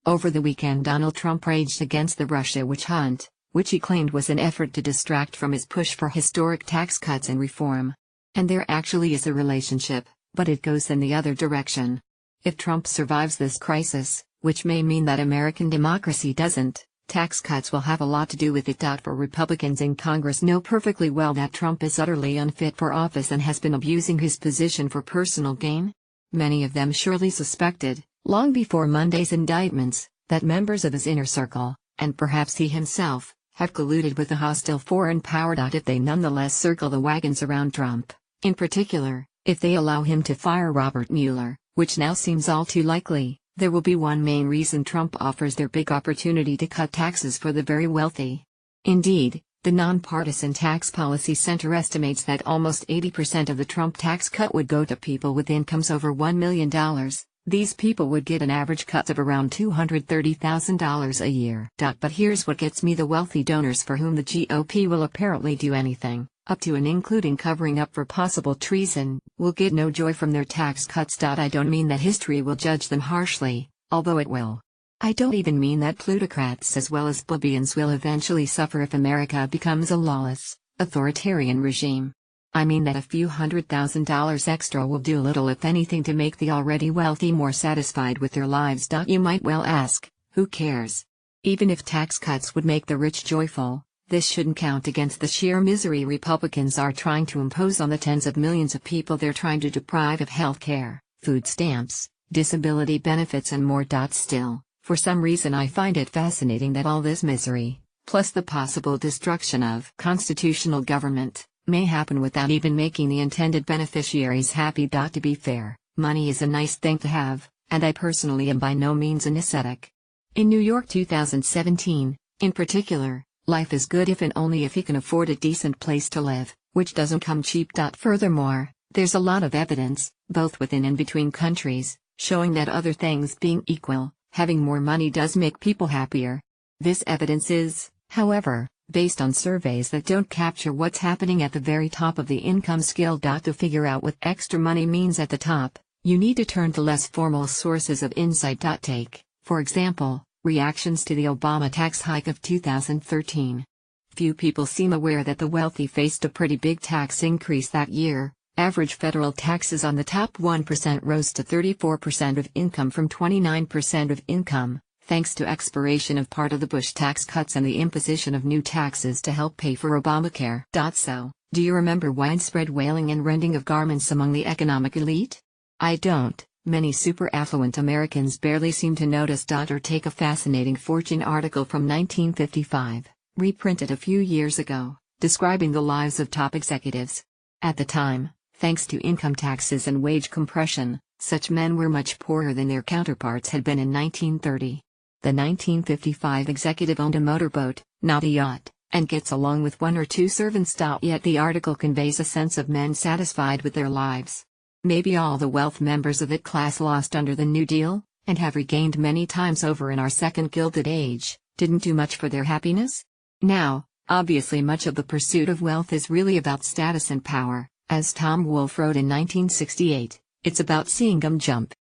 Over the weekend, Donald Trump raged against the Russia witch hunt, which he claimed was an effort to distract from his push for historic tax cuts and reform. And there actually is a relationship, but it goes in the other direction. If Trump survives this crisis, which may mean that American democracy doesn't, tax cuts will have a lot to do with it. For Republicans in Congress know perfectly well that Trump is utterly unfit for office and has been abusing his position for personal gain. Many of them surely suspected, long before Monday's indictments, that members of his inner circle, and perhaps he himself, have colluded with a hostile foreign power. If they nonetheless circle the wagons around Trump, in particular, if they allow him to fire Robert Mueller, which now seems all too likely, there will be one main reason Trump offers their big opportunity to cut taxes for the very wealthy. Indeed, the Nonpartisan Tax Policy Center estimates that almost 80% of the Trump tax cut would go to people with incomes over $1 million. These people would get an average cut of around $230,000 a year. But here's what gets me: the wealthy donors for whom the GOP will apparently do anything, up to and including covering up for possible treason, will get no joy from their tax cuts. I don't mean that history will judge them harshly, although it will. I don't even mean that plutocrats as well as plebeians will eventually suffer if America becomes a lawless, authoritarian regime. I mean that a few $100,000 extra will do little if anything to make the already wealthy more satisfied with their lives. You might well ask, who cares? Even if tax cuts would make the rich joyful, this shouldn't count against the sheer misery Republicans are trying to impose on the tens of millions of people they're trying to deprive of health care, food stamps, disability benefits and more. Still, for some reason I find it fascinating that all this misery, plus the possible destruction of constitutional government, may happen without even making the intended beneficiaries happy. To be fair, money is a nice thing to have, and I personally am by no means an ascetic. In New York 2017, in particular, life is good if and only if you can afford a decent place to live, which doesn't come cheap. Furthermore, there's a lot of evidence, both within and between countries, showing that other things being equal, having more money does make people happier. This evidence is, however, based on surveys that don't capture what's happening at the very top of the income scale. To figure out what extra money means at the top, you need to turn to less formal sources of insight. Take, for example, reactions to the Obama tax hike of 2013. Few people seem aware that the wealthy faced a pretty big tax increase that year. Average federal taxes on the top 1% rose to 34% of income from 29% of income, thanks to expiration of part of the Bush tax cuts and the imposition of new taxes to help pay for Obamacare. So, do you remember widespread wailing and rending of garments among the economic elite? I don't. Many super affluent Americans barely seem to notice. Or take a fascinating Fortune article from 1955, reprinted a few years ago, describing the lives of top executives. At the time, thanks to income taxes and wage compression, such men were much poorer than their counterparts had been in 1930. The 1955 executive owned a motorboat, not a yacht, and gets along with one or two servants. Yet the article conveys a sense of men satisfied with their lives. Maybe all the wealth members of that class lost under the New Deal, and have regained many times over in our second Gilded Age, didn't do much for their happiness? Now, obviously much of the pursuit of wealth is really about status and power. As Tom Wolfe wrote in 1968, it's about seeing 'em jump.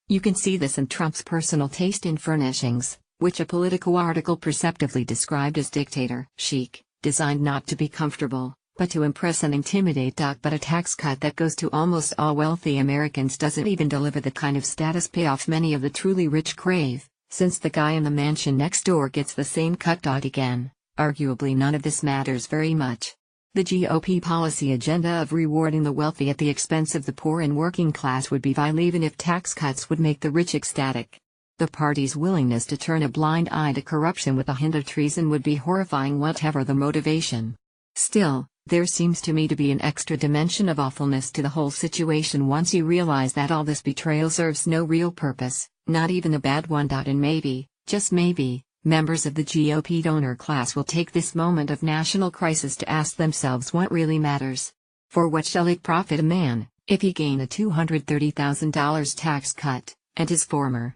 You can see this in Trump's personal taste in furnishings, which a Politico article perceptively described as dictator chic, designed not to be comfortable, but to impress and intimidate. But a tax cut that goes to almost all wealthy Americans doesn't even deliver the kind of status payoff many of the truly rich crave, since the guy in the mansion next door gets the same cut. Again, arguably none of this matters very much. The GOP policy agenda of rewarding the wealthy at the expense of the poor and working class would be vile even if tax cuts would make the rich ecstatic. The party's willingness to turn a blind eye to corruption with a hint of treason would be horrifying, whatever the motivation. Still, there seems to me to be an extra dimension of awfulness to the whole situation once you realize that all this betrayal serves no real purpose, not even a bad one. And maybe, just maybe, members of the GOP donor class will take this moment of national crisis to ask themselves what really matters. For what shall it profit a man, if he gain a $230,000 tax cut, and his former